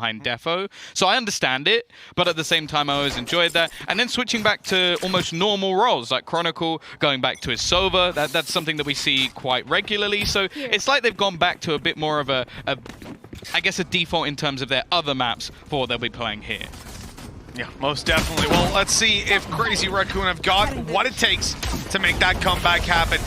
behind Defo. So I understand it, but at the same time I always enjoyed that. And then switching back to almost normal roles like Chronicle, going back to his Sova, that's something that we see quite regularly. So it's like they've gone back to a bit more of I guess a default in terms of their other maps for what they'll be playing here. Yeah, most definitely. Well, let's see if Crazy Raccoon have got what it takes to make that comeback happen.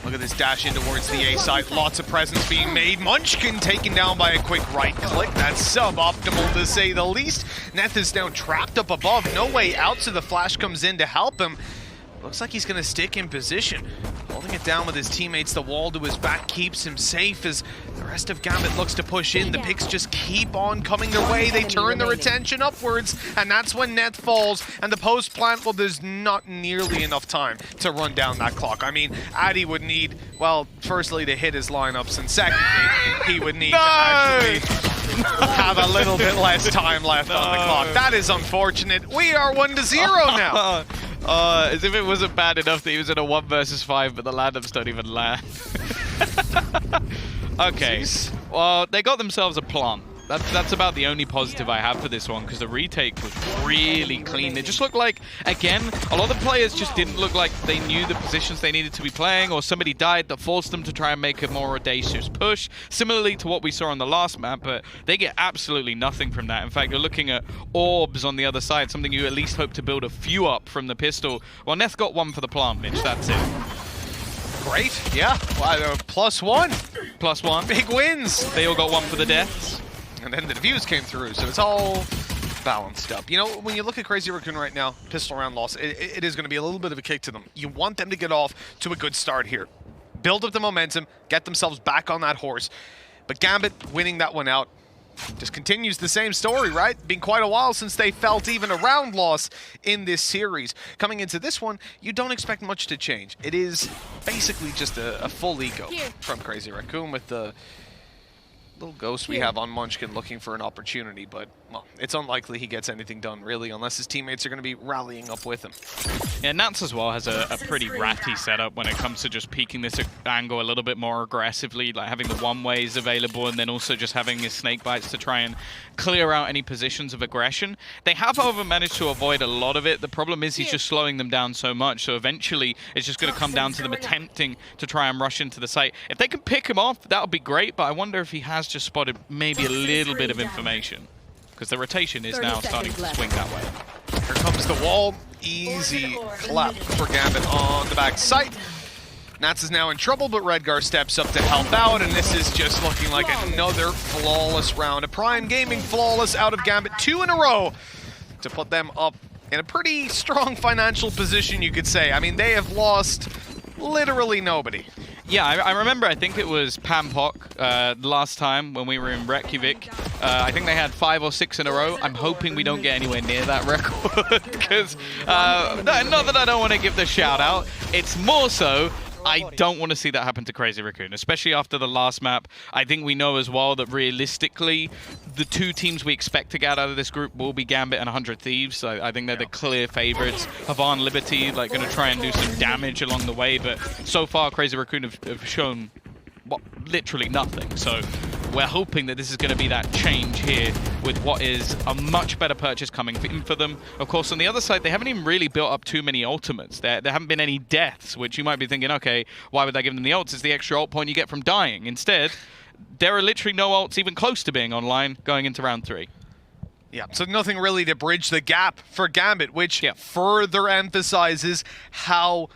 Look at this dash in towards the A side. Lots of presence being made. Munchkin taken down by a quick right click. That's suboptimal to say the least. Neth is now trapped up above. No way out, so the flash comes in to help him. Looks like he's going to stick in position. Holding it down with his teammates. The wall to his back keeps him safe as the rest of GAMBIT looks to push in. The picks just keep on coming their way. They turn their attention upwards, and that's when Neth falls. And the post plant, well, there's not nearly enough time to run down that clock. I mean, Addy would need, well, firstly, to hit his lineups, and secondly, he would need to actually have a little bit less time left on the clock. That is unfortunate. We are 1-0 now. As if it wasn't bad enough that he was in a 1 versus 5, but the land-ups don't even land. Okay, well, they got themselves a plant. That's about the only positive I have for this one, because the retake was really clean. It just looked like, again, a lot of the players just didn't look like they knew the positions they needed to be playing, or somebody died that forced them to try and make a more audacious push, similarly to what we saw on the last map, but they get absolutely nothing from that. In fact, you're looking at orbs on the other side, something you at least hope to build a few up from the pistol. Well, Neth got one for the plant, Mitch, that's it. Great, yeah. Well, +1. +1. Big wins. They all got one for the deaths. And then the defuse came through, so it's all balanced up. You know, when you look at Crazy Raccoon right now, pistol round loss, it is going to be a little bit of a kick to them. You want them to get off to a good start here. Build up the momentum, get themselves back on that horse. But GAMBIT winning that one out just continues the same story, right? Been quite a while since they felt even a round loss in this series. Coming into this one, you don't expect much to change. It is basically just a full eco from Crazy Raccoon with the little ghost we have on Munchkin looking for an opportunity, but, well, it's unlikely he gets anything done, really, unless his teammates are going to be rallying up with him. Yeah, Nats as well has a pretty ratty setup when it comes to just peeking this angle a little bit more aggressively, like having the one-ways available and then also just having his snake bites to try and clear out any positions of aggression. They have, however, managed to avoid a lot of it. The problem is he's just slowing them down so much, so eventually it's just going to come down to them attempting to try and rush into the site. If they can pick him off, that would be great, but I wonder if he has just spotted maybe a little bit of information, because the rotation is now starting to swing that way. Here comes the wall. Easy clap for GAMBIT on the back site. Nats is now in trouble, but Redgar steps up to help out, and this is just looking like another flawless round. A Prime Gaming flawless out of GAMBIT, 2 in a row to put them up in a pretty strong financial position, you could say. I mean, they have lost literally nobody. Yeah, I remember, I think it was Pampok last time when we were in Reykjavik. I think they had 5 or 6 in a row. I'm hoping we don't get anywhere near that record, because not that I don't want to give the shout out, it's more so I don't want to see that happen to Crazy Raccoon, especially after the last map. I think we know as well that realistically, the 2 teams we expect to get out of this group will be GAMBIT and 100 Thieves. So I think they're the clear favorites. Havan Liberty, like, going to try and do some damage along the way, but so far Crazy Raccoon have shown, well, literally nothing. So we're hoping that this is going to be that change here with what is a much better purchase coming in for them. Of course, on the other side, they haven't even really built up too many ultimates. There haven't been any deaths, which you might be thinking, okay, why would they give them the ults? It's the extra ult point you get from dying. Instead, there are literally no ults even close to being online going into round 3. Yeah, so nothing really to bridge the gap for GAMBIT, which further emphasizes how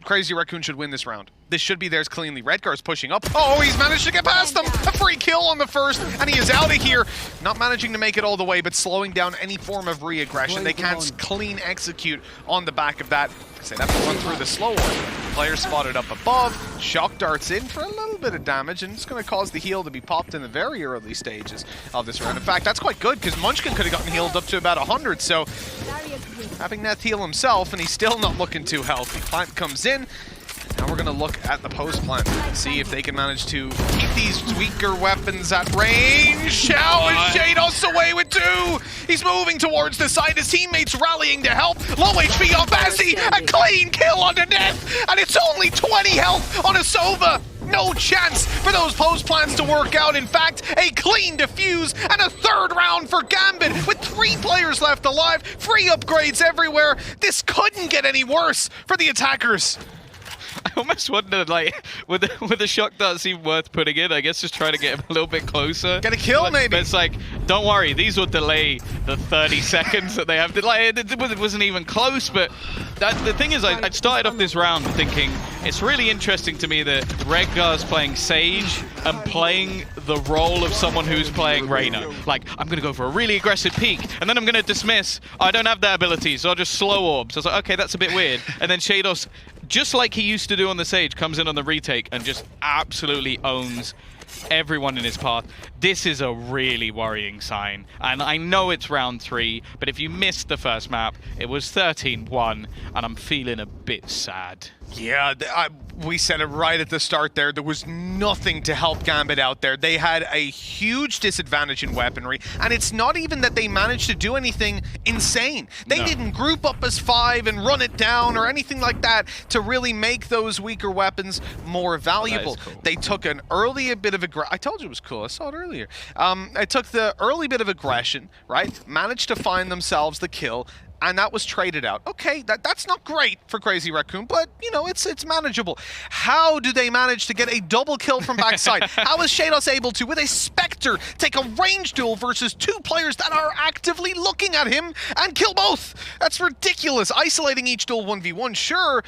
Crazy Raccoon should win this round. This should be theirs cleanly. Redgar's pushing up. Oh, he's managed to get past them. A free kill on the first, and he is out of here. Not managing to make it all the way, but slowing down any form of re-aggression. They can't clean execute on the back of that. They'd have to run through the slow one. Player spotted up above. Shock darts in for a little bit of damage, and it's going to cause the heal to be popped in the very early stages of this round. In fact, that's quite good, because Munchkin could have gotten healed up to about 100, so having Neth heal himself, and he's still not looking too healthy. Plant comes in. Now we're going to look at the post plant and see if they can manage to keep these weaker weapons at range. How is Shados away with 2? He's moving towards the side. His teammates rallying to help. Low HP on Bassi. A clean kill on the Neth. And it's only 20 health on a Sova. No chance for those post plans to work out. In fact, a clean defuse and a third round for GAMBIT with 3 players left alive, free upgrades everywhere. This couldn't get any worse for the attackers. I almost wondered, like, would the shock dart seem worth putting in? I guess just trying to get him a little bit closer. Get a kill, maybe. But it's like, don't worry, these will delay the 30 seconds that they have. Like, it wasn't even close, but the thing is, I started off this round thinking, it's really interesting to me that Redgar's playing Sage and playing the role of someone who's playing Reyna. Like, I'm going to go for a really aggressive peek, and then I'm going to dismiss. I don't have that ability, so I'll just slow orb. So I was like, okay, that's a bit weird. And then Shados, just like he used to do on the Sage, comes in on the retake and just absolutely owns everyone in his path. This is a really worrying sign. And I know it's round 3, but if you missed the first map, it was 13-1, and I'm feeling a bit sad. Yeah, we said it right at the start there. There was nothing to help GAMBIT out there. They had a huge disadvantage in weaponry, and it's not even that they managed to do anything insane. They didn't group up as 5 and run it down or anything like that to really make those weaker weapons more valuable. Cool. They took an early bit of aggression. I told you it was cool. I saw it earlier. I took the early bit of aggression, right? Managed to find themselves the kill, and that was traded out. Okay, that's not great for Crazy Raccoon, but, you know, it's manageable. How do they manage to get a double kill from backside? How is Shados able to, with a Spectre, take a range duel versus 2 players that are actively looking at him and kill both? That's ridiculous. Isolating each duel 1v1, sure,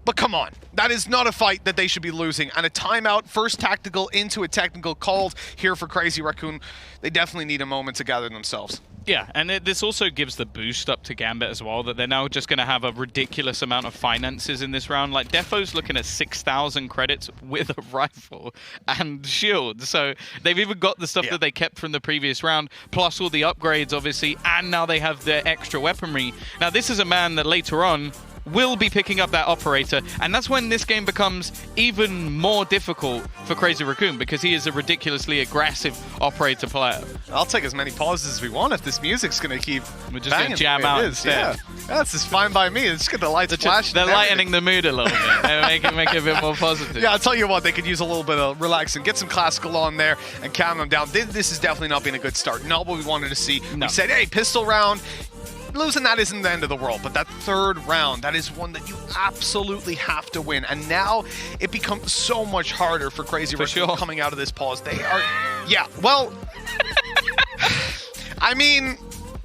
but come on. That is not a fight that they should be losing. And a timeout, first tactical into a technical called here for Crazy Raccoon. They definitely need a moment to gather themselves. Yeah, and this also gives the boost up to GAMBIT as well, that they're now just going to have a ridiculous amount of finances in this round. Like, Defo's looking at 6,000 credits with a rifle and shield. So they've even got the stuff that they kept from the previous round, plus all the upgrades, obviously, and now they have their extra weaponry. Now, this is a man that later on will be picking up that operator, and that's when this game becomes even more difficult for Crazy Raccoon, because he is a ridiculously aggressive operator player. I'll take as many pauses as we want if this music's going to keep We're just going to jam out instead. Yeah, that's just fine by me. It's just the lights flash. They're lightening the mood a little bit. They make it a bit more positive. Yeah, I'll tell you what, they could use a little bit of relaxing, get some classical on there and calm them down. This has definitely not been a good start. Not what we wanted to see. No. We said, hey, pistol round. Losing that isn't the end of the world, but that third round, that is one that you absolutely have to win. And now it becomes so much harder for Crazy Raccoon coming out of this pause. They are, yeah, well, I mean,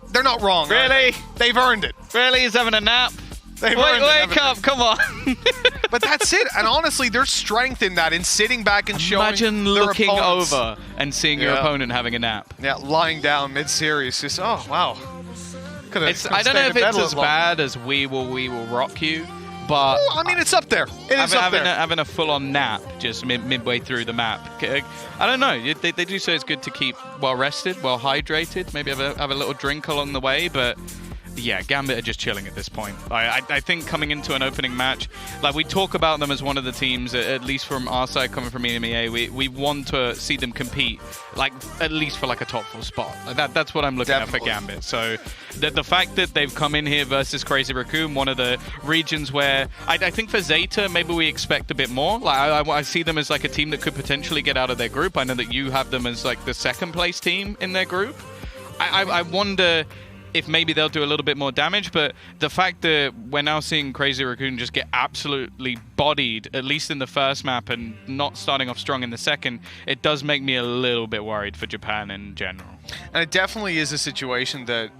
they're not wrong. Really? They've earned it. Really? He's having a nap? Wake up, come on. But that's it. And honestly, there's strength in that, in sitting back and showing Imagine looking over and seeing your opponent having a nap. Yeah, lying down mid-series. Just, oh, wow. I don't know if it's as bad as We Will Rock You, but I mean, it's up there. Having a full-on nap just midway through the map. I don't know. They do say it's good to keep well rested, well hydrated. Maybe have a little drink along the way, but yeah, GAMBIT are just chilling at this point. I think coming into an opening match, like, we talk about them as one of the teams, at least from our side, coming from EMEA, we want to see them compete, like, at least for like a top 4 spot. Like that's what I'm looking at for GAMBIT. So the fact that they've come in here versus Crazy Raccoon, one of the regions where I think for Zeta, maybe we expect a bit more. Like, I see them as like a team that could potentially get out of their group. I know that you have them as like the 2nd place team in their group. I wonder if maybe they'll do a little bit more damage, but the fact that we're now seeing Crazy Raccoon just get absolutely bodied, at least in the first map, and not starting off strong in the second, it does make me a little bit worried for Japan in general. And it definitely is a situation that,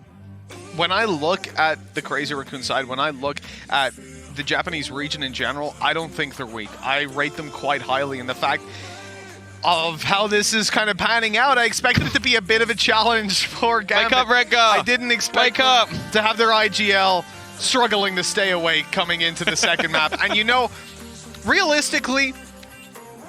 when I look at the Crazy Raccoon side, when I look at the Japanese region in general, I don't think they're weak. I rate them quite highly, and the fact of how this is kind of panning out, I expected it to be a bit of a challenge for GAMBIT. Wake up, Redgar! I didn't expect them to have their IGL struggling to stay awake coming into the second map. And you know, realistically,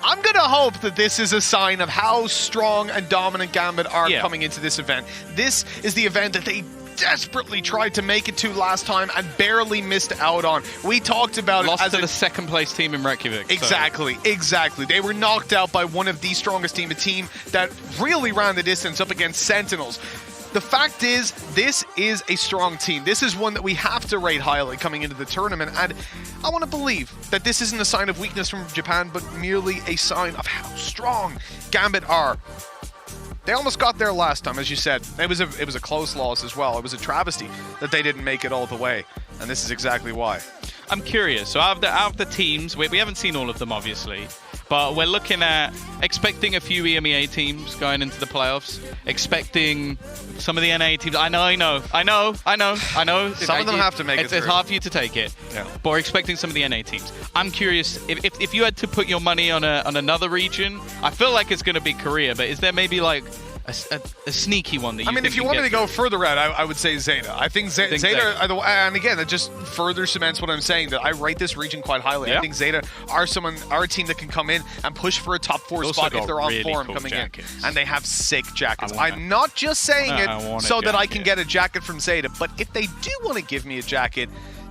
I'm going to hope that this is a sign of how strong and dominant GAMBIT are coming into this event. This is the event that they desperately tried to make it to last time and barely missed out on. We talked about Lost it as to the second place team in Reykjavik. Exactly, exactly. They were knocked out by one of the strongest team, a team that really ran the distance up against Sentinels. The fact is, this is a strong team. This is one that we have to rate highly coming into the tournament, and I want to believe that this isn't a sign of weakness from Japan, but merely a sign of how strong GAMBIT are. They almost got there last time, as you said. It was a close loss as well. It was a travesty that they didn't make it all the way, and this is exactly why. I'm curious. So out of the teams, we haven't seen all of them, obviously, but we're looking at expecting a few EMEA teams going into the playoffs, expecting some of the NA teams. I know. Some of them have to make it through. It's hard for you to take it, yeah. But we're expecting some of the NA teams. I'm curious, if you had to put your money on another region, I feel like it's going to be Korea, but is there maybe like a sneaky one that you if you want me to go further out, I would say Zeta. I think Zeta are the, and again, that just further cements what I'm saying, that I rate this region quite highly. Yeah. I think Zeta are a team that can come in and push for a top 4 spot if they're on really form coming jackets. In. And they have sick jackets. I'm not just saying it so that I can get a jacket from Zeta, but if they do want to give me a jacket,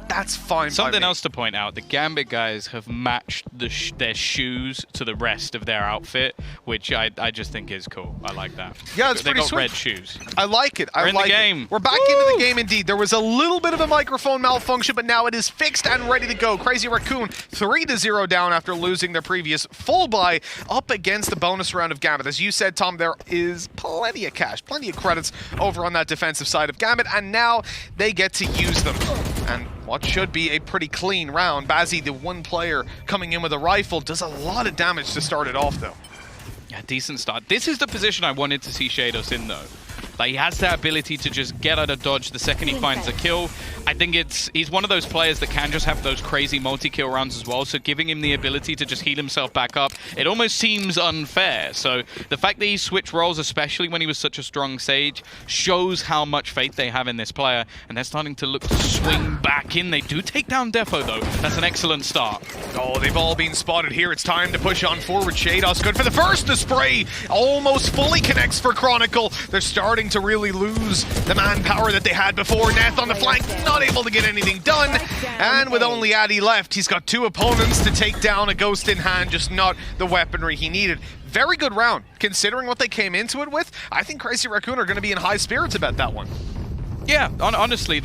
that's fine. Something else to point out, the GAMBIT guys have matched their shoes to the rest of their outfit, which I just think is cool. I like that. Yeah, it's pretty sweet. They got red shoes. I like it. We're in the game. We're back into the game indeed. There was a little bit of a microphone malfunction, but now it is fixed and ready to go. Crazy Raccoon 3-0 down after losing their previous full buy up against the bonus round of GAMBIT. As you said, Tom, there is plenty of cash, plenty of credits over on that defensive side of GAMBIT, and now they get to use them. And what should be a pretty clean round. Bazzi, the one player coming in with a rifle, does a lot of damage to start it off, though. Yeah, decent start. This is the position I wanted to see Shados in, though. Like, he has that ability to just get out of dodge the second he finds a kill. I think he's one of those players that can just have those crazy multi-kill rounds as well, so giving him the ability to just heal himself back up, it almost seems unfair. So the fact that he switched roles, especially when he was such a strong Sage, shows how much faith they have in this player, and they're starting to look to swing back in. They do take down Defo, though. That's an excellent start. Oh, they've all been spotted here. It's time to push on forward. Shados good for the first. The spray almost fully connects for Chronicle. They're starting to really lose the manpower that they had before. Neth on the flank, not able to get anything done. And with only Addy left, he's got 2 opponents to take down, a ghost in hand, just not the weaponry he needed. Very good round, considering what they came into it with. I think Crazy Raccoon are going to be in high spirits about that one. Yeah, honestly,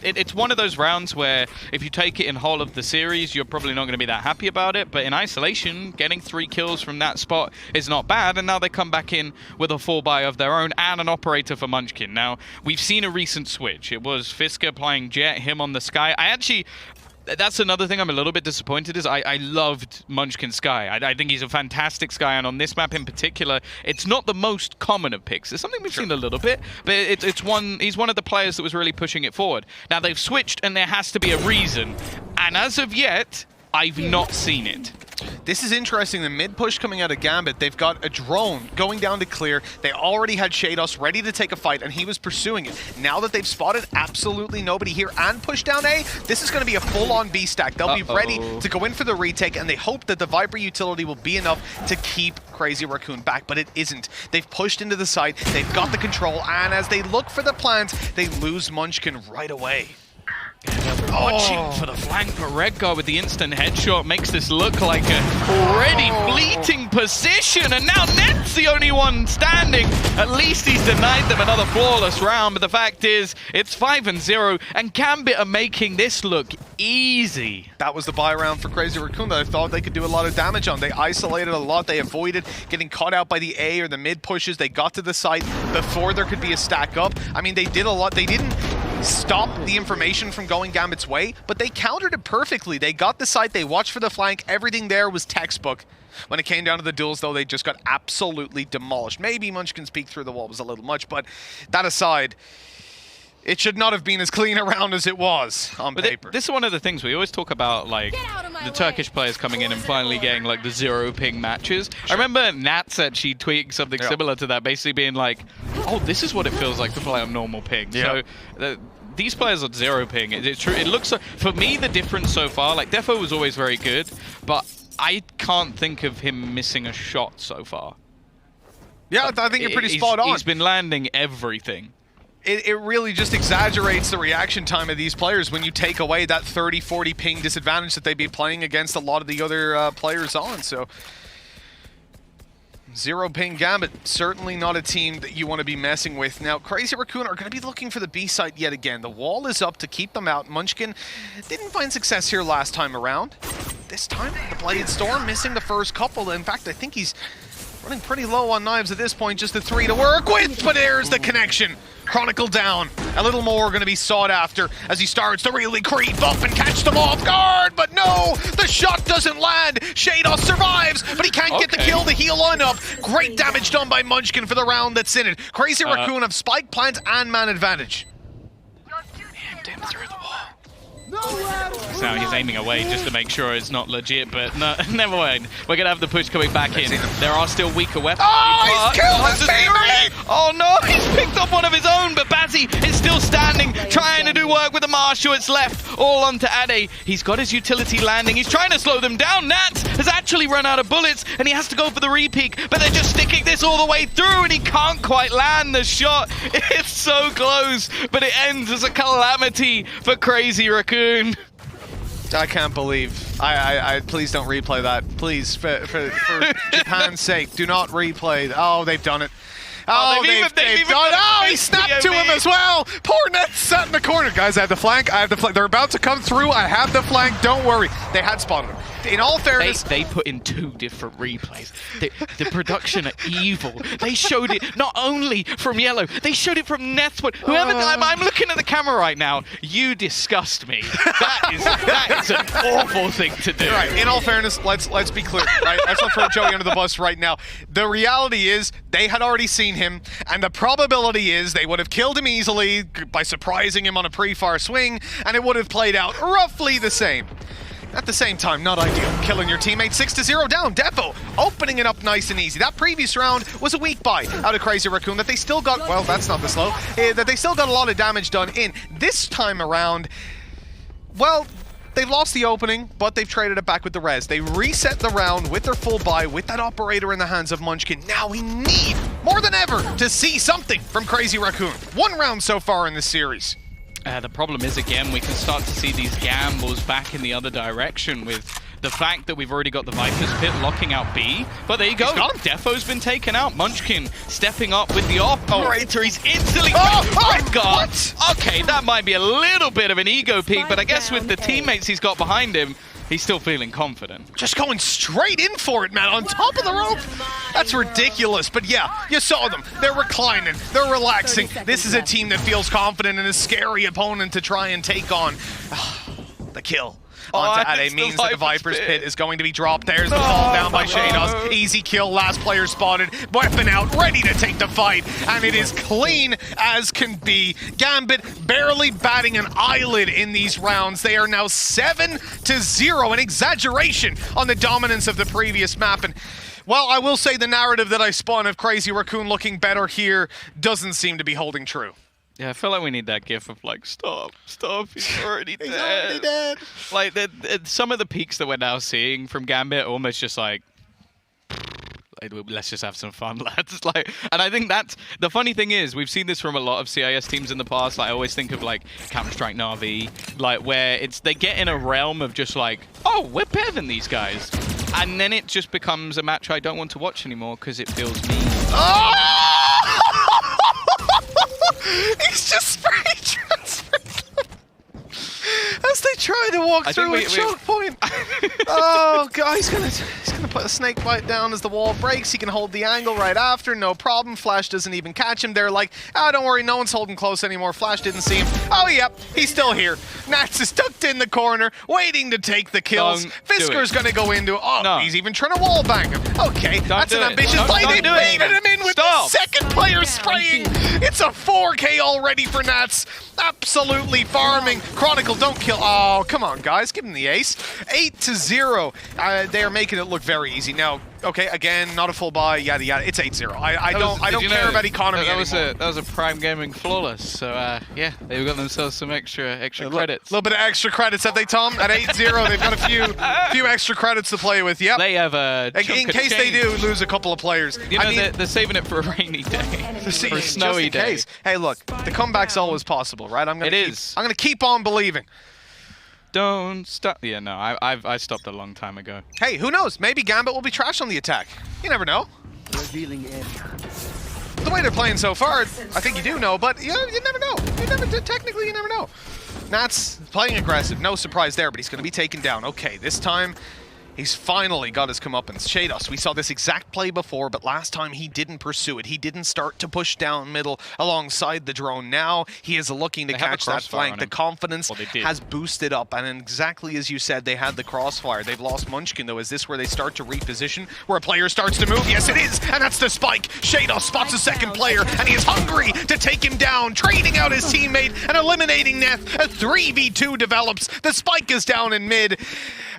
it's one of those rounds where if you take it in whole of the series, you're probably not going to be that happy about it. But in isolation, getting 3 kills from that spot is not bad. And now they come back in with a 4-buy of their own and an operator for Munchkin. Now, we've seen a recent switch. It was Fisker playing Jet, him on the Sky. That's another thing I'm a little bit disappointed is I loved Munchkin Sky. I think he's a fantastic Sky, and on this map in particular, it's not the most common of picks. It's something we've seen a little bit, but he's one of the players that was really pushing it forward. Now they've switched, and there has to be a reason, and as of yet, I've not seen it. This is interesting. The mid push coming out of GAMBIT, they've got a drone going down to clear. They already had Shados ready to take a fight, and he was pursuing it. Now that they've spotted absolutely nobody here and pushed down A, this is going to be a full-on B stack. They'll be ready to go in for the retake, and they hope that the Viper utility will be enough to keep Crazy Raccoon back, but it isn't. They've pushed into the site, they've got the control, and as they look for the plant, they lose Munchkin right away. Watching for the flank, but Redguard with the instant headshot makes this look like a already fleeting position, and now Net's the only one standing. At least he's denied them another flawless round, but the fact is, it's 5-0, and GAMBIT are making this look easy. That was the buy round for Crazy Raccoon that I thought they could do a lot of damage on. They isolated a lot, they avoided getting caught out by the A or the mid pushes. They got to the site before there could be a stack up. I mean, they did a lot. They didn't stop the information from going GAMBIT's way, but they countered it perfectly. They got the site, they watched for the flank, everything there was textbook. When it came down to the duels, though, they just got absolutely demolished. Maybe Munchkin's peek through the wall was a little much, but that aside, it should not have been as clean a round as it was on paper. This is one of the things we always talk about, like the Turkish players coming in and finally getting like the 0 ping matches. Sure. I remember Nats actually tweeting something similar to that, basically being like, oh, this is what it feels like to play on normal ping. Yeah. So these players are 0 ping. It's true. It looks like, for me, the difference so far, like Defo was always very good, but I can't think of him missing a shot so far. Yeah, I think you're pretty spot on. He's been landing everything. it really just exaggerates the reaction time of these players when you take away that 30-40 ping disadvantage that they'd be playing against a lot of the other players on. So 0 ping Gambit, certainly not a team that you want to be messing with. Now, Crazy Raccoon are going to be looking for the B site yet again. The wall is up to keep them out. Munchkin didn't find success here last time around. This time, the Blade Storm missing the first couple. In fact, I think he's running pretty low on knives at this point. Just the 3 to work with, but there's the connection. Chronicle down. A little more going to be sought after as he starts to really creep up and catch them off guard. But no, the shot doesn't land. Shados survives, but he can't get the kill to heal on up. Great damage done by Munchkin for the round that's in it. Crazy Raccoon have spike, plant, and man advantage. Damn through the wall. So he's aiming away just to make sure it's not legit, but no, never mind. We're going to have the push coming back in. There are still weaker weapons. Oh, he's killed his teammate! Oh no, he's picked up one of his own, but Bazzi is still standing, trying to do work with the Marshal. It's left all onto Ade. He's got his utility landing. He's trying to slow them down. Nats has actually run out of bullets, and he has to go for the repeak, but they're just sticking this all the way through, and he can't quite land the shot. It's so close, but it ends as a calamity for Crazy Raccoon. I can't believe. I please don't replay that. Please, for Japan's sake, do not replay. Oh, they've done it. Oh, they've done it. Oh, he snapped to him as well. Poor Net sat in the corner. Guys, I have the flank. I have the flank. They're about to come through. I have the flank. Don't worry. They had spotted him. In all fairness, they put in 2 different replays. The production are evil. They showed it not only from Yellow, they showed it from Neth's point. Whoever, I'm looking at the camera right now. You disgust me. That is an awful thing to do. Right. In all fairness, let's be clear. Right. Let's not throw Joey under the bus right now. The reality is they had already seen him, and the probability is they would have killed him easily by surprising him on a pre-fire swing, and it would have played out roughly the same. At the same time, not ideal. Killing your teammate 6-0 down. Defo opening it up nice and easy. That previous round was a weak buy out of Crazy Raccoon that they still got, well, that's not the slow, that they still got a lot of damage done in. This time around, well, they've lost the opening, but they've traded it back with the res. They reset the round with their full buy, with that operator in the hands of Munchkin. Now we need, more than ever, to see something from Crazy Raccoon. 1 round so far in this series. The problem is, again, we can start to see these gambles back in the other direction with the fact that we've already got the Viper's Pit locking out B. But there you go. Defo's been taken out. Munchkin stepping up with the operator. He's instantly red guard. Okay, that might be a little bit of an ego peak, but I guess with the teammates he's got behind him, he's still feeling confident. Just going straight in for it, man, on top of the rope. That's ridiculous. But yeah, you saw them. They're reclining. They're relaxing. This is a team that feels confident and a scary opponent to try and take on. The kill onto Ade means that the Viper's Pit is going to be dropped. There's the fall down by Shados. Easy kill, last player spotted. Weapon out, ready to take the fight. And it is clean as can be. Gambit barely batting an eyelid in these rounds. They are now 7-0, an exaggeration on the dominance of the previous map. And well, I will say the narrative that I spun of Crazy Raccoon looking better here doesn't seem to be holding true. Yeah, I feel like we need that gif of like, stop, he's already dead. He's already dead. Like, some of the peaks that we're now seeing from Gambit almost just like, let's just have some fun, lads. Like, and I think that's, the funny thing is, we've seen this from a lot of CIS teams in the past. Like, I always think of like Counter-Strike Na'Vi, like where they get in a realm of just like, oh, we're better than these guys. And then it just becomes a match I don't want to watch anymore because it feels mean. Oh! He's just spray transferred as they try to walk through a choke point. Oh god, he's gonna put a snake bite down as the wall breaks. He can hold the angle right after, no problem. Flash doesn't even catch him. They're like, oh, don't worry, no one's holding close anymore. Flash didn't see him. Oh yep, he's still here. Nats is tucked in the corner, waiting to take the kills. Fisker's gonna go into, he's even trying to wall bang him. Okay, that's an ambitious play. They baited him in with the second player spraying. It's a 4K already for Nats. Absolutely farming. Chronicle, don't kill. Oh, come on, guys. Give him the ace. 8 8-0. They are making it look very easy. Now, okay, again, not a full buy, yada yada. It's 8-0. I don't care about economy anymore. That was a Prime Gaming flawless. So yeah, they've got themselves some extra credits. A little bit of extra credits, have they, Tom? At 8-0, they've got a few extra credits to play with. Yep. They have a in case they do lose a couple of players. You know, they're saving it for a rainy day, for a snowy day. Case. Hey, look, the comeback's always possible, right? I'm gonna keep on believing. Don't stop. Yeah, no, I stopped a long time ago. Hey, who knows? Maybe GAMBIT will be trash on the attack. You never know. Revealing end. The way they're playing so far, I think you do know, but you never know. Technically, you never know. Nats playing aggressive, no surprise there, but he's going to be taken down. Okay, this time he's finally got his comeuppance. Shados, we saw this exact play before, but last time he didn't pursue it. He didn't start to push down middle alongside the drone. Now he is looking to catch that flank. The confidence has boosted up, and exactly as you said, they had the crossfire. They've lost Munchkin, though. Is this where they start to reposition? Where a player starts to move? Yes, it is, and that's the spike. Shados spots a second player, and he is hungry to take him down, trading out his teammate and eliminating Neth. A 3v2 develops. The spike is down in mid,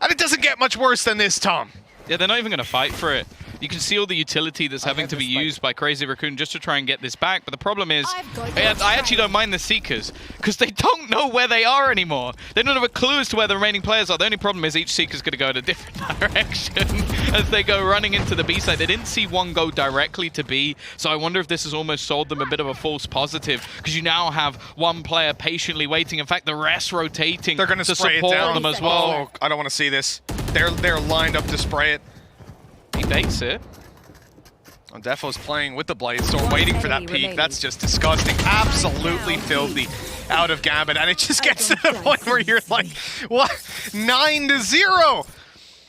and it doesn't get much worse than this, Tom. Yeah, they're not even going to fight for it. You can see all the utility that's having to be used by Crazy Raccoon just to try and get this back. But the problem is, I actually don't mind the Seekers, because they don't know where they are anymore. They don't have a clue as to where the remaining players are. The only problem is each Seeker's going to go in a different direction as they go running into the B side. They didn't see one go directly to B, so I wonder if this has almost sold them a bit of a false positive, because you now have one player patiently waiting. In fact, the rest rotating They're going to support them as well. Oh, I don't want to see this. They're lined up to spray it. He baits it. Oh, Defo's playing with the Blade Storm, waiting for that peek. That's just disgusting. Absolutely filthy out of GAMBIT. And it just gets to the point where you're like, what? 9-0!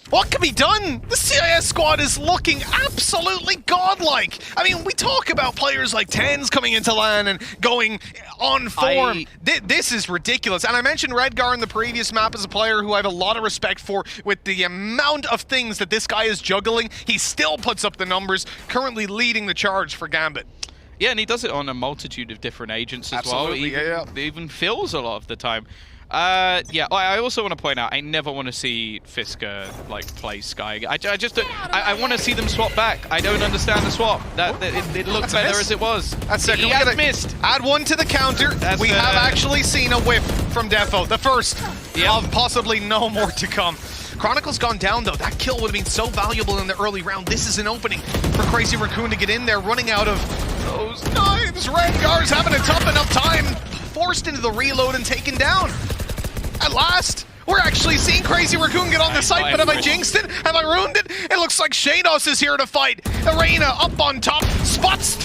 What can be done? The CIS squad is looking absolutely godlike. I mean, we talk about players like Tens coming into LAN and going on form. This is ridiculous. And I mentioned Redgar in the previous map as a player who I have a lot of respect for. With the amount of things that this guy is juggling, he still puts up the numbers, currently leading the charge for GAMBIT. Yeah, and he does it on a multitude of different agents as well. Even Phil's a lot of the time. Yeah, I also want to point out, I never want to see Fisker like play Sky. I want to see them swap back. I don't understand the swap. It looked better as it was. He has missed. Add one to the counter. We have actually seen a whiff from Defo, the first of possibly no more to come. Chronicle's gone down, though. That kill would have been so valuable in the early round. This is an opening for Crazy Raccoon to get in there, running out of those knives. Redgar's having a tough enough time, forced into the reload and taken down. At last, we're actually seeing Crazy Raccoon get on the site, but have I jinxed it? Have I ruined it? It looks like Shados is here to fight. Arena up on top, spots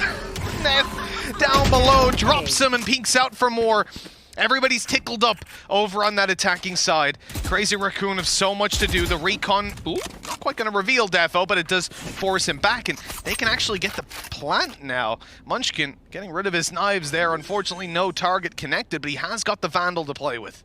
Neth down below, drops him and peeks out for more. Everybody's tickled up over on that attacking side. Crazy Raccoon have so much to do. The recon, not quite going to reveal Defo, but it does force him back, and they can actually get the plant now. Munchkin getting rid of his knives there. Unfortunately, no target connected, but he has got the Vandal to play with.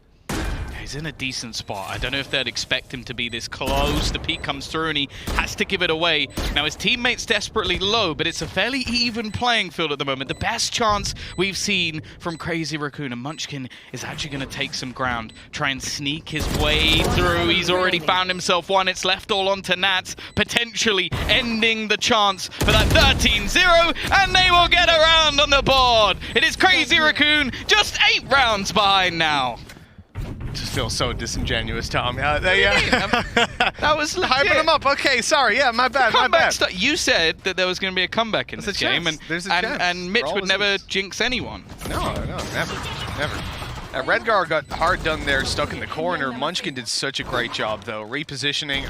He's in a decent spot. I don't know if they'd expect him to be this close. The peak comes through and he has to give it away. Now his teammate's desperately low, but it's a fairly even playing field at the moment. The best chance we've seen from Crazy Raccoon, and Munchkin is actually going to take some ground, try and sneak his way through. He's already found himself one. It's left all onto Nats, potentially ending the chance for that 13-0, and they will get a round on the board. It is Crazy Raccoon, just 8 rounds behind now. Just feel so disingenuous, Tom. That was legit. Hyping him up. Okay, sorry. Yeah, my bad. You said that there was going to be a comeback in this game, and Mitch would never jinx anyone. No, never. Redgar got hard done there, stuck in the corner. Munchkin did such a great job, though. Repositioning.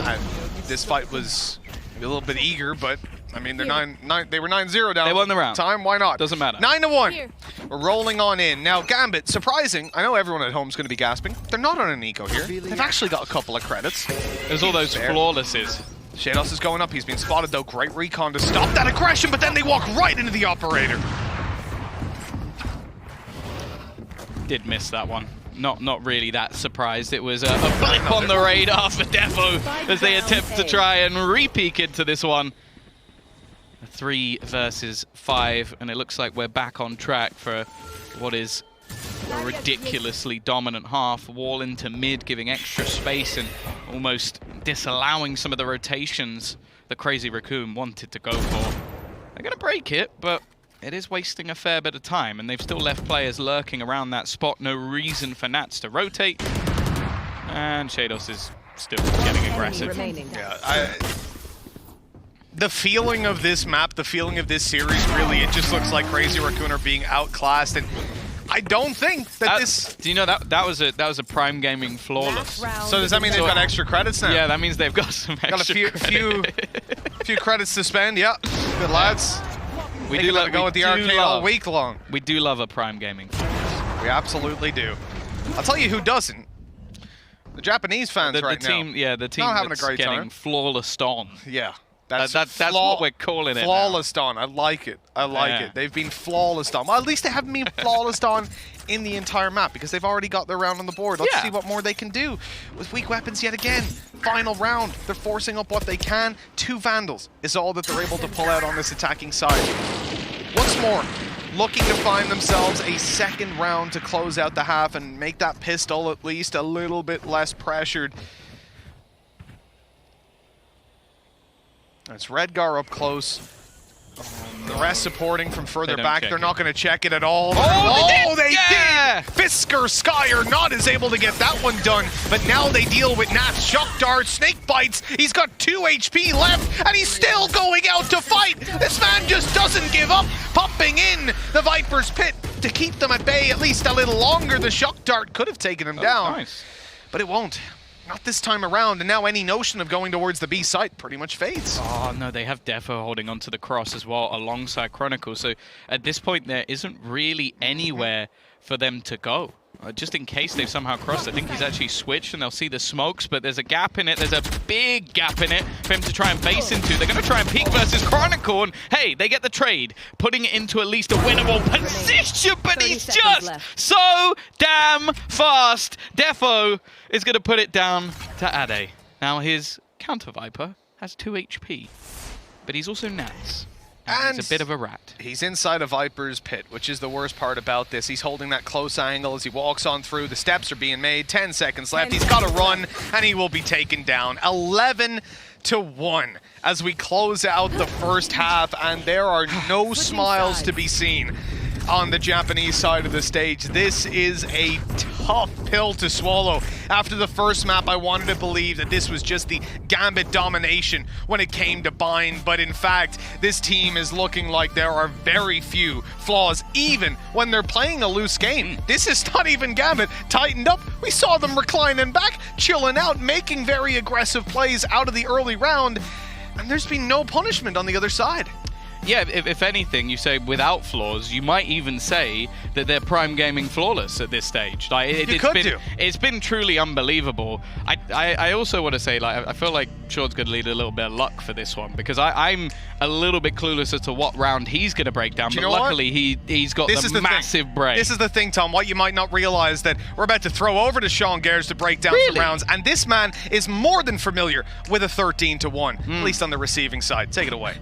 This fight was a little bit eager, but I mean, they were 9-0 down. They won the round. Time, why not? Doesn't matter. 9-1. We're rolling on in. Now, GAMBIT, surprising. I know everyone at home is going to be gasping. They're not on an eco here. They've actually got a couple of credits. There's all those flawlesses. Shados is going up. He's been spotted, though. Great recon to stop that aggression, but then they walk right into the operator. Did miss that one. Not really that surprised. It was a blip on the radar for Defo as they attempt to try and re-peek into this one. 3 versus 5, and it looks like we're back on track for what is a ridiculously dominant half. Wall into mid, giving extra space and almost disallowing some of the rotations that Crazy Raccoon wanted to go for. They're going to break it, but it is wasting a fair bit of time, and they've still left players lurking around that spot. No reason for Nats to rotate. And Shados is still getting aggressive. Yeah, the feeling of this map, the feeling of this series, really, it just looks like Crazy Raccoon are being outclassed, and I don't think that this... Do you know that was a Prime Gaming flawless? So does that mean they've got extra credits now? Yeah, that means they've got some extra few credits to spend. Yeah, good lads. We do go with the arcade all week long. We do love a Prime Gaming. We absolutely do. I'll tell you who doesn't. The Japanese fans the team, now. Yeah, the team not having that's a great getting time. flawless on. Yeah. That's what we're calling it. Flawless on. I like it. I like it. They've been flawless on. Well, at least they haven't been flawless on in the entire map because they've already got their round on the board. Let's see what more they can do with weak weapons yet again. Final round. They're forcing up what they can. 2 Vandals is all that they're able to pull out on this attacking side. What's more, looking to find themselves a second round to close out the half and make that pistol at least a little bit less pressured. It's Redgar up close. The rest supporting from further back. They're not going to check it at all. Oh, they did! Fisker Skyer not is able to get that one done, but now they deal with Nat's shock dart, snake bites. He's got 2 HP left, and he's still going out to fight. This man just doesn't give up, pumping in the Viper's Pit to keep them at bay at least a little longer. The shock dart could have taken him down, but it won't. Not this time around, and now any notion of going towards the B site pretty much fades. Oh no, they have Defo holding onto the cross as well alongside Chronicle, so at this point there isn't really anywhere for them to go. Just in case they've somehow crossed. I think he's actually switched and they'll see the smokes, but there's a gap in it. There's a big gap in it for him to try and base into. They're going to try and peek versus Chronicle, and hey, they get the trade, putting it into at least a winnable position, but he's just so damn fast. Defo is going to put it down to Ade. Now his counter Viper has 2 HP, but he's also Nats. And he's a bit of a rat. He's inside a Viper's Pit, which is the worst part about this. He's holding that close angle as he walks on through. The steps are being made. 10 seconds left. He's got to run, and he will be taken down. 11-1 as we close out the first half, and there are no smiles to be seen on the Japanese side of the stage. This is a tough pill to swallow. After the first map, I wanted to believe that this was just the GAMBIT domination when it came to Bind, but in fact, this team is looking like there are very few flaws, even when they're playing a loose game. This is not even GAMBIT tightened up. We saw them reclining back, chilling out, making very aggressive plays out of the early round, and there's been no punishment on the other side. Yeah, if anything, you say without flaws, you might even say that they're Prime Gaming flawless at this stage. Like it's been truly unbelievable. I also want to say, like, I feel like Shord's going to need a little bit of luck for this one, because I'm a little bit clueless as to what round he's going to break down, but luckily he's got the massive break. This is the thing, Tom, what you might not realize, that we're about to throw over to Sean Gers to break down some rounds, and this man is more than familiar with a 13-1, at least on the receiving side. Take it away.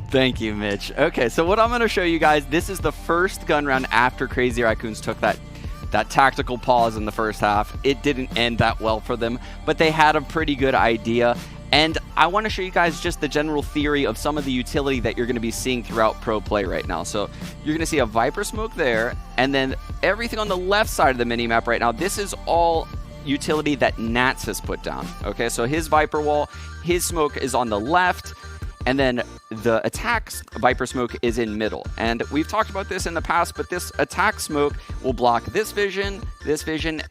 Thank you, Mitch. Okay, so what I'm going to show you guys, this is the first gun round after Crazy Raccoons took that tactical pause in the first half. It didn't end that well for them, but they had a pretty good idea. And I want to show you guys just the general theory of some of the utility that you're going to be seeing throughout pro play right now. So you're going to see a Viper smoke there, and then everything on the left side of the minimap right now, this is all utility that Nats has put down. Okay, so his Viper wall, his smoke is on the left, and then the attack's Viper smoke is in middle. And we've talked about this in the past, but this attack smoke will block this vision,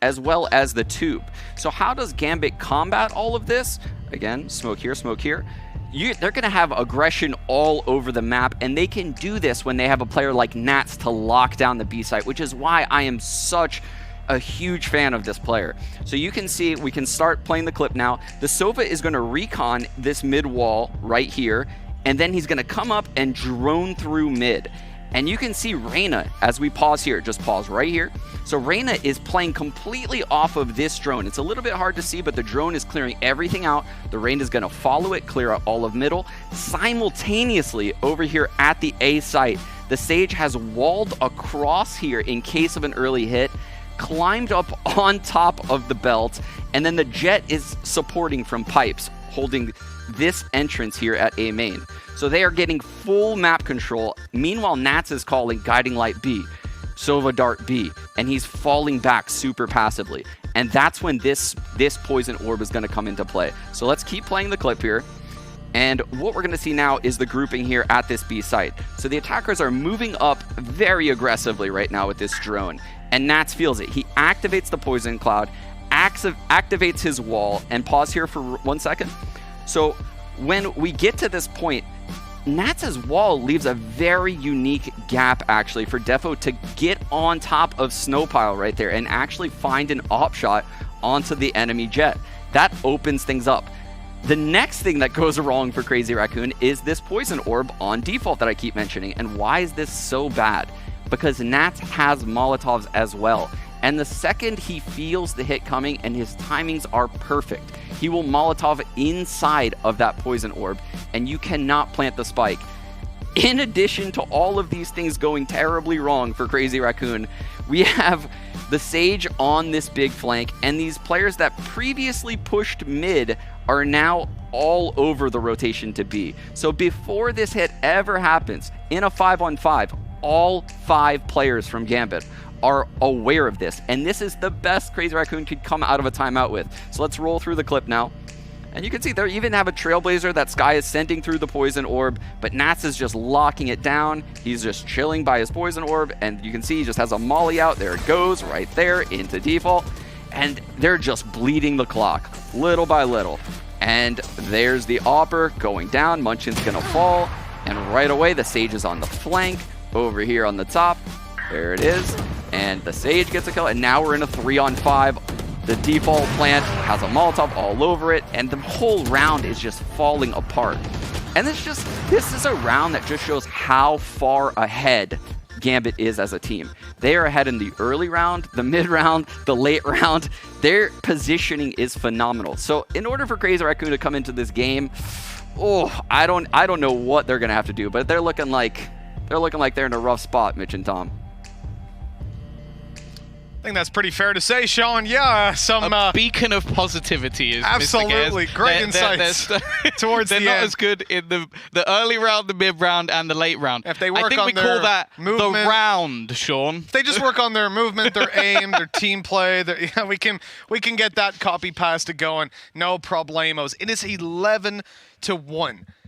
as well as the tube. So how does GAMBIT combat all of this? Again, smoke here, smoke here. They're going to have aggression all over the map, and they can do this when they have a player like Nats to lock down the B site, which is why I am such a huge fan of this player. So you can see, we can start playing the clip now. The Sova is going to recon this mid wall right here, and then he's going to come up and drone through mid. And you can see Reyna, as we pause here, just pause right here. So Reyna is playing completely off of this drone. It's a little bit hard to see, but the drone is clearing everything out. The Reyna is going to follow it, clear out all of middle. Simultaneously, over here at the A site, the Sage has walled across here in case of an early hit, climbed up on top of the belt, And then the Jet is supporting from pipes, holding this entrance here at A main. So they are getting full map control. Meanwhile, Nats is calling Guiding Light B, Sova Dart B, and he's falling back super passively. And that's when this Poison Orb is going to come into play. So let's keep playing the clip here. And what we're going to see now is the grouping here at this B site. So the attackers are moving up very aggressively right now with this drone. And Nats feels it. He activates the Poison Cloud, activates his wall, and pause here for 1 second. So when we get to this point, Nats' wall leaves a very unique gap actually for Defo to get on top of Snowpile right there and actually find an op shot onto the enemy Jet. That opens things up. The next thing that goes wrong for Crazy Raccoon is this Poison Orb on default that I keep mentioning. And why is this so bad? Because Nats has Molotovs as well. And the second he feels the hit coming, and his timings are perfect, he will Molotov inside of that Poison Orb, and you cannot plant the spike. In addition to all of these things going terribly wrong for Crazy Raccoon, we have the Sage on this big flank, and these players that previously pushed mid are now all over the rotation to B. So before this hit ever happens, in a 5-on-5, all 5 players from GAMBIT are aware of this, and this is the best Crazy Raccoon could come out of a timeout with. So let's roll through the clip now. And you can see they even have a Trailblazer that Sky is sending through the Poison Orb, but Nats is just locking it down. He's just chilling by his Poison Orb, and you can see he just has a molly out. There it goes, right there, into default. And they're just bleeding the clock, little by little. And there's the Opper going down. Munchin's gonna fall, and right away the Sage is on the flank, over here on the top. There it is. And the Sage gets a kill, and now we're in a 3-on-5. The default plant has a Molotov all over it, and the whole round is just falling apart. And this is a round that just shows how far ahead GAMBIT is as a team. They are ahead in the early round, the mid round, the late round. Their positioning is phenomenal. So in order for Crazy Raccoon to come into this game, I don't know what they're gonna have to do, but they're looking like they're in a rough spot, Mitch and Tom. I think that's pretty fair to say, Sean. Yeah, a beacon of positivity is absolutely Mr. great insights towards they're the not end. as good in the early round, the mid round, and the late round. If they work I think on we their call that movement, the round, Sean. If they just work on their movement, their aim, their team play, yeah, we can get that copy pasta going. No problemos. It is 11-1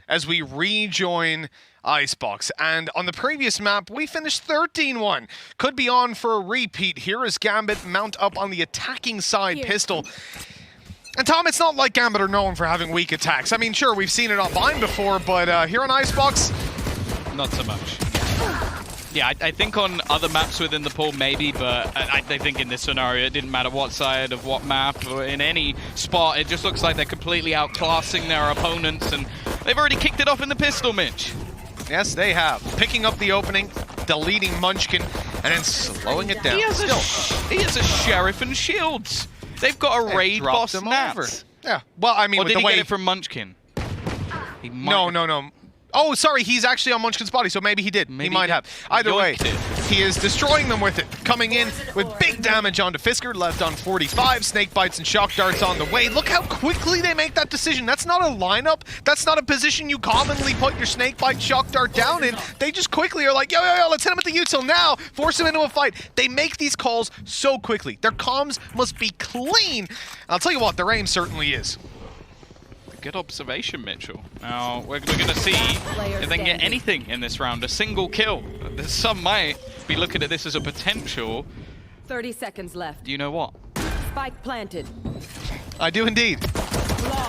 as we rejoin ICEBOX. And on the previous map, we finished 13-1. Could be on for a repeat. Here is GAMBIT mount up on the attacking side pistol. And Tom, it's not like GAMBIT are known for having weak attacks. I mean, sure, we've seen it on Vine before, but here on ICEBOX, not so much. Yeah, I think on other maps within the pool, maybe, but I think in this scenario, it didn't matter what side of what map or in any spot. It just looks like they're completely outclassing their opponents, and they've already kicked it off in the pistol, Mitch. Yes, they have. Picking up the opening, deleting Munchkin, and then slowing it down. He has a Sheriff and Shields. They've got a raid boss Nats. Yeah, well, I mean, or did he get it from Munchkin? No. Oh, sorry, he's actually on Munchkin's body, so maybe he did. He might have. Either way, he is destroying them with it. Coming in with big damage onto Fisker, left on 45. Snake bites and shock darts on the way. Look how quickly they make that decision. That's not a lineup. That's not a position you commonly put your snake bite shock dart down in. They just quickly are like, yo, let's hit him at the util now. Force him into a fight. They make these calls so quickly. Their comms must be clean. I'll tell you what, their aim certainly is. Good observation, Mitchell. Now, we're going to see if they can get anything in this round. A single kill. Some might be looking at this as a potential. 30 seconds left. Do you know what? Spike planted. I do indeed.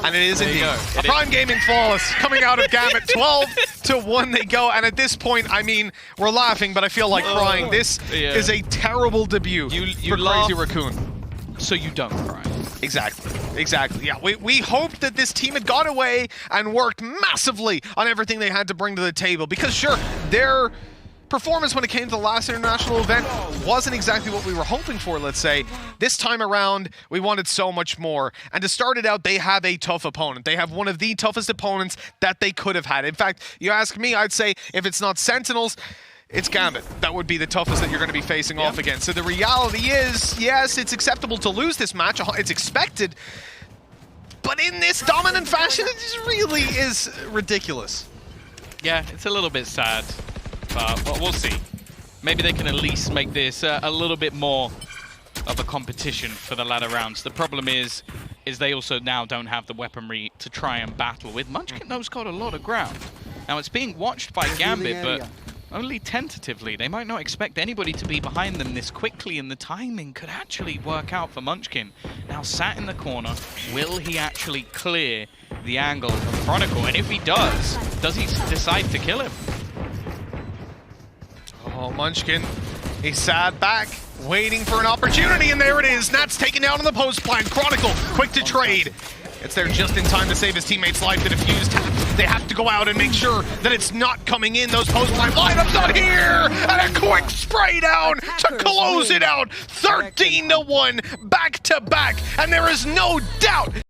And it is indeed. A Prime Gaming flawless coming out of GAMBIT. 12-1 they go. And at this point, I mean, we're laughing, but I feel like crying. This is a terrible debut for Crazy Raccoon. So you don't cry. Exactly. Yeah, we hoped that this team had got away and worked massively on everything they had to bring to the table. Because sure, their performance when it came to the last international event wasn't exactly what we were hoping for, let's say. This time around, we wanted so much more. And to start it out, they have a tough opponent. They have one of the toughest opponents that they could have had. In fact, you ask me, I'd say if it's not Sentinels, it's GAMBIT that would be the toughest that you're going to be facing off against. So the reality is, yes, it's acceptable to lose this match. It's expected. But in this dominant fashion, it just really is ridiculous. Yeah, it's a little bit sad, but we'll see. Maybe they can at least make this a little bit more of a competition for the latter rounds. The problem is they also now don't have the weaponry to try and battle with. Munchkin though's got a lot of ground. Now it's being watched by GAMBIT, but only tentatively. They might not expect anybody to be behind them this quickly, and the timing could actually work out for Munchkin. Now sat in the corner, will he actually clear the angle of Chronicle? And if he does he decide to kill him? Oh, Munchkin, he sat back, waiting for an opportunity, and there it is. Nat's taken down on the post plant. Chronicle, quick to trade. It's there just in time to save his teammate's life. The defuse tap. They have to go out and make sure that it's not coming in. Those post plant lineups not here, and a quick spray down to close it out. 13-1, back to back, and there is no doubt